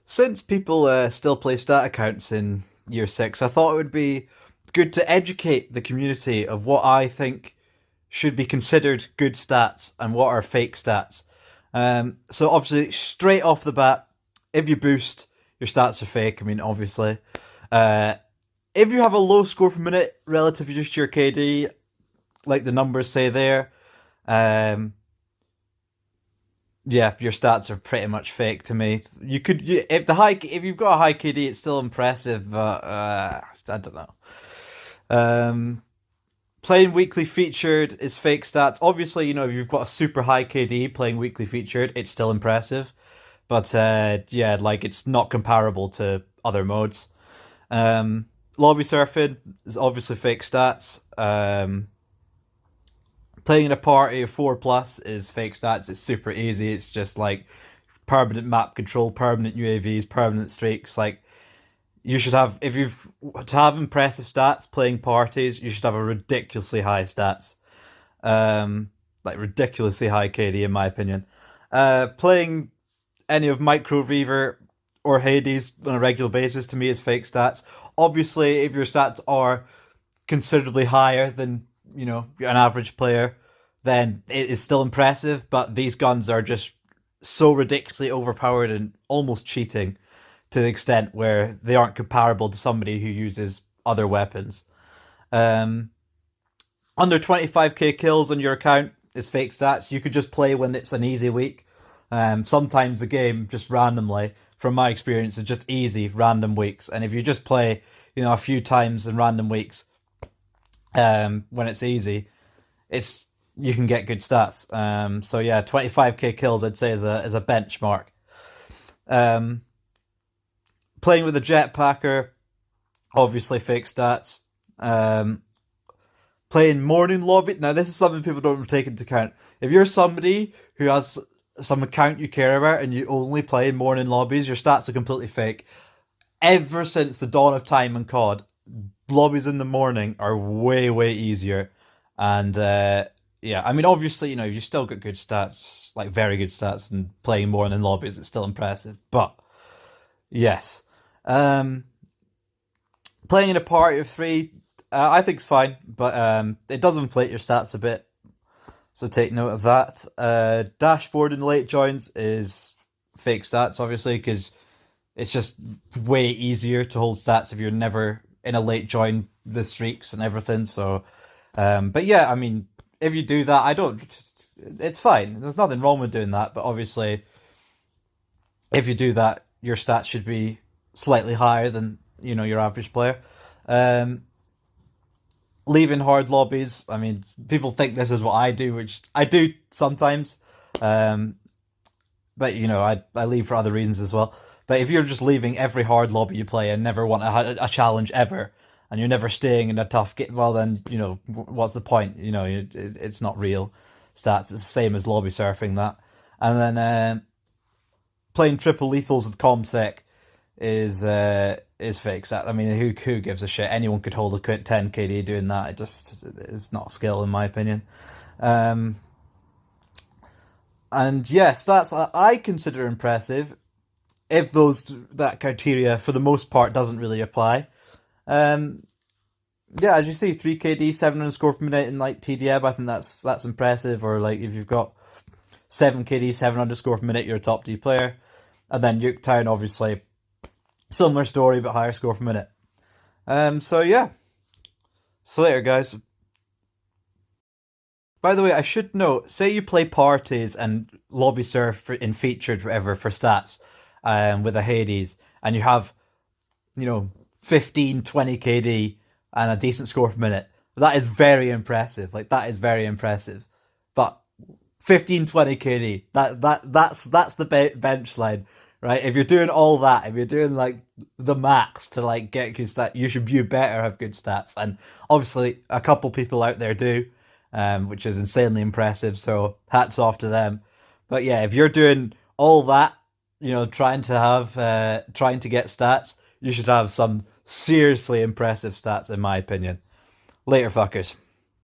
Since people still play stat accounts in year six, I thought it would be good to educate the community of what I think should be considered good stats and what are fake stats. So obviously, straight off the bat, if you boost, your stats are fake. I mean, obviously, uh, if you have a low score per minute relative to your KD, like the numbers say there, um, yeah, your stats are pretty much fake to me. If you've got a high KD, it's still impressive, but I don't know. Um, Playing weekly featured is fake stats. Obviously, if you've got a super high KD playing weekly featured, it's still impressive. But yeah, like it's not comparable to other modes. Um, Lobby surfing is obviously fake stats. Playing in a party of 4+ is fake stats. It's super easy. It's just like permanent map control, permanent UAVs, permanent streaks. Like you should have, if you've to have impressive stats playing parties, you should have a ridiculously high stats. Like ridiculously high KD in my opinion. Playing any of Micro Reaver or Hades on a regular basis to me is fake stats. Obviously, if your stats are considerably higher than an average player, then it is still impressive. But these guns are just so ridiculously overpowered and almost cheating to the extent where they aren't comparable to somebody who uses other weapons. Um, Under 25k kills on your account is fake stats. You could just play when it's an easy week. Sometimes the game just randomly, from my experience, is just easy random weeks. And if you just play, a few times in random weeks, when it's easy, it's you can get good stats. So yeah, 25k kills I'd say is a benchmark. Um, Playing with a jetpacker, obviously fake stats. Playing morning lobby. Now this is something people don't take into account. If you're somebody who has some account you care about and you only play morning lobbies, your stats are completely fake. Ever since the dawn of time in COD, lobbies in the morning are way way easier, and yeah, I mean obviously you still got good stats, like very good stats, and playing morning lobbies it's still impressive. But yes, um, playing in a party of three, I think it's fine, but it does inflate your stats a bit. So take note of that. Dashboard in late joins is fake stats, obviously, because it's just way easier to hold stats if you're never in a late join with streaks and everything. So, but yeah, I mean, if you do that, I don't. It's fine. There's nothing wrong with doing that. But obviously, if you do that, your stats should be slightly higher than your average player. Um, Leaving hard lobbies. I mean, people think this is what I do, which I do sometimes. Um, but I leave for other reasons as well. But if you're just leaving every hard lobby you play and never want a challenge ever, and you're never staying in a tough game, well then what's the point? It's not real stats. It's the same as lobby surfing that. And then playing triple lethals with comsec is fake stats. I mean, who gives a shit? Anyone could hold a 10 KD doing that. It just is not a skill in my opinion. Um, and yes, that's I consider impressive if that criteria for the most part doesn't really apply. Um, yeah, as you see, 3KD, 700 score per minute in like TDM, I think that's impressive. Or like if you've got 7KD, 700 score per minute, you're a top D player. And then Uketown, obviously, similar story but higher score per minute. So yeah, so later, guys. By the way, I should note, say you play parties and lobby surf in featured whatever for stats, with a Hades, and you have, 15, 20 KD and a decent score per minute. That is very impressive. Like that is very impressive. But 15, 20 KD, that's the bench line, right? If you're doing all that, if you're doing like the max to like get good stats, you better have good stats. And obviously, a couple people out there do, which is insanely impressive. So hats off to them. But yeah, if you're doing all that, trying to get stats, you should have some seriously impressive stats, in my opinion. Later, fuckers.